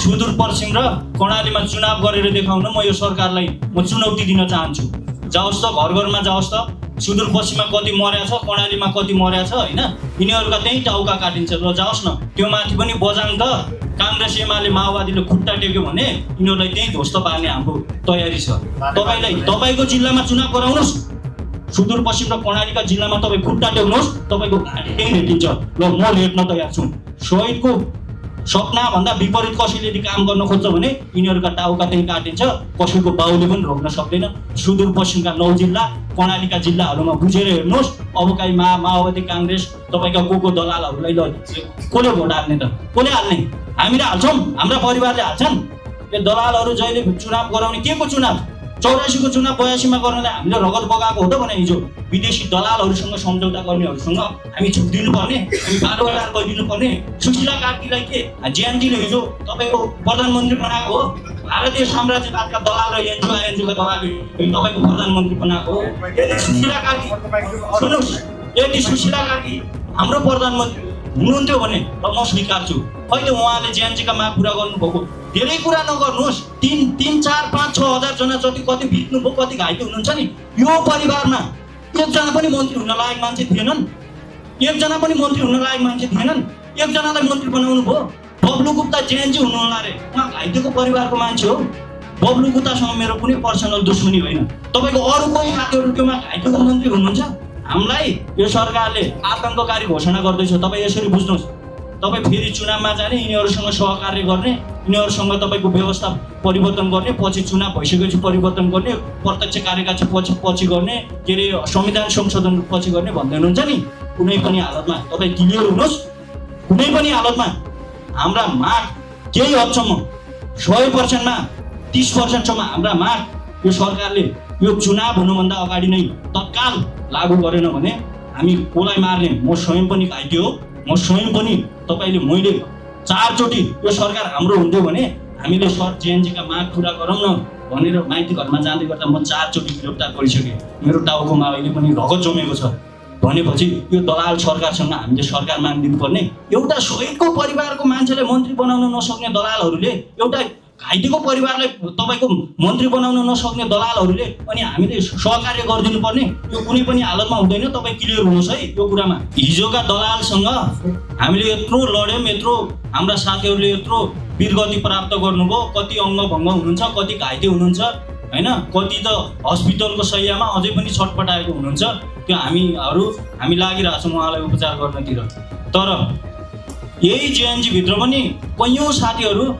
सुदूरपश्चिम र कर्णालीमा चुनाव गरेर देखाउन म यो सरकारलाई म चुनौती दिन चाहन्छु। जाओस् त घर घरमा जाओस् त, सुदूरपश्चिममा कति मर्या छ, कर्णालीमा कति मर्या छ हैन, यिनीहरूका त्यही टाउका काटिन्छ। र जाओस् न त्यो माथि पनि बजाङ त कांग्रेस एमाले माओवादीले खुट्टा टेक्यो भने यिनीहरूलाई त्यही ध्वस्त पार्ने हाम्रो तयारी छ। तपाईको जिल्लामा चुनाव गराउनुस्, सुदूरपश्चिम र कर्णालीका जिल्लामा तपाईँ खुट्टा टेक्नुहोस्, तपाईँको घाँटी त्यही भेटिन्छ। ल म हेर्न तयार छु। शहीदको सपना भन्दा विपरीत कसैले यदि काम गर्न खोज्छ भने यिनीहरूका टाउका त्यही काटिन्छ। कसैको बाउले पनि रोक्न सक्दैन। सुदूरपश्चिमका 9 जिल्ला, कर्णालीका जिल्लाहरूमा बुझेर हेर्नुहोस्। अब काहीँ माओवादी कांग्रेस तपाईका को दलालहरूलाई कसले भोट हाल्ने त? कसले हाल्ने? हामीले हाल्छौँ, हाम्रा परिवारले हाल्छन्। यो दलालहरू जहिले चुनाव गराउने के को चुनाव? 84 को चुनाव 82 मा गर्नलाई हामीले रगत बगाएको हो त भने हिजो विदेशी दलालहरूसँग सम्झौता गर्नेहरूसँग हामी छुट दिनुपर्ने, हामी बाटोघाट गरिदिनु पर्ने। सुशीला कार्कीलाई के जेएनजीले हिजो तपाईको प्रधानमन्त्री बनाएको हो? भारतीय साम्राज्यवादका दलाल र एनजिओका दलालले तपाईको प्रधानमन्त्री बनाएको हो? यदि सुशीला कार्की सुन्नुहोस्, यदि सुशीला कार्की हाम्रो प्रधानमन्त्री हुनुहुन्थ्यो भने र म स्वीकार्छु। कहिले उहाँले जेएनजीका माग पुरा गर्नुभएको? धेरै कुरा नगर्नुहोस्। 3, 4, 5, 6 हजार जना जति कति बित्नुभयो, कति घाइते हुनुहुन्छ नि। यो परिवारमा एकजना पनि मन्त्री हुन लायक मान्छे थिएनन्। एकजना पनि मन्त्री हुन लायक मान्छे थिएनन्। एकजनालाई मन्त्री बनाउनु भयो। बब्लु गुप्ता जेएनजी हुनु होला रे, उहाँ घाइतेको परिवारको मान्छे हो। बब्लु गुप्तासँग मेरो कुनै पर्सनल दुश्मनी होइन। तपाईको अरू कोही साथीहरू त्योमा घाइतेको मन्त्री हुनुहुन्छ। हामीलाई यो सरकारले आतंककारी घोषणा गर्दैछ। तपाईँ यसरी बुझ्नुहोस्, तपाईँ फेरि चुनावमा जाने, यिनीहरूसँग सहकार्य गर्ने, यिनीहरूसँग तपाईँको व्यवस्था परिवर्तन गर्ने, पछि चुनाव भइसकेपछि परिवर्तन गर्ने, प्रत्यक्ष कार्यकाल पछि गर्ने, के अरे संविधान संशोधन पछि गर्ने भन्दै हुनुहुन्छ नि। कुनै पनि हालतमा तपाईँ क्लियर हुनुहोस्। कुनै पनि हालतमा हाम्रा माग केही हदसम्म 100% मा 30% हाम्रा माग यो सरकारले यो चुनाव हुनुभन्दा अगाडि नै तत्काल लागू गरेन भने हामी कोलाई मार्ने। म स्वयं पनि घाइते हो। म स्वयं पनि मैले 4 चोटि यो सरकार हाम्रो हुन्थ्यो भने हामीले जेएनजीका माग पुरा गरौँ न भनेर माइती घरमा जाँदै गर्दा म 4 चोटि गिरफ्तार गरिसकेँ। मेरो टाउकोमा अहिले पनि रगत जमेको छ। भनेपछि यो दलाल सरकारसँग हामीले सरकार माग्दिनु पर्ने। एउटा शहीदको परिवारको मान्छेले मन्त्री बनाउन नसक्ने दलालहरूले, एउटा घाइतेको परिवारलाई तपाईको मन्त्री बनाउन नसक्ने दलालहरूले अनि हामीले सहकार्य गरिदिनु पर्ने। यो कुनै पनि हालतमा हुँदैन। तपाईँ क्लियर हुनुहोस् है यो कुरामा। हिजोका दलालसँग हामीले यत्रो लड्यौँ, यत्रो हाम्रा साथीहरूले यत्रो वीरगति प्राप्त गर्नुभयो। कति अङ्गभङ्ग हुनुहुन्छ, कति घाइते हुनुहुन्छ हैन, कति त हस्पिटलको शैय्यामा अझै पनि छटपटाएको हुनुहुन्छ। त्यो हामी लागिरहेछौँ उहाँलाई उपचार गर्नतिर। तर यही जेएनजी भित्र पनि कैयौँ साथीहरू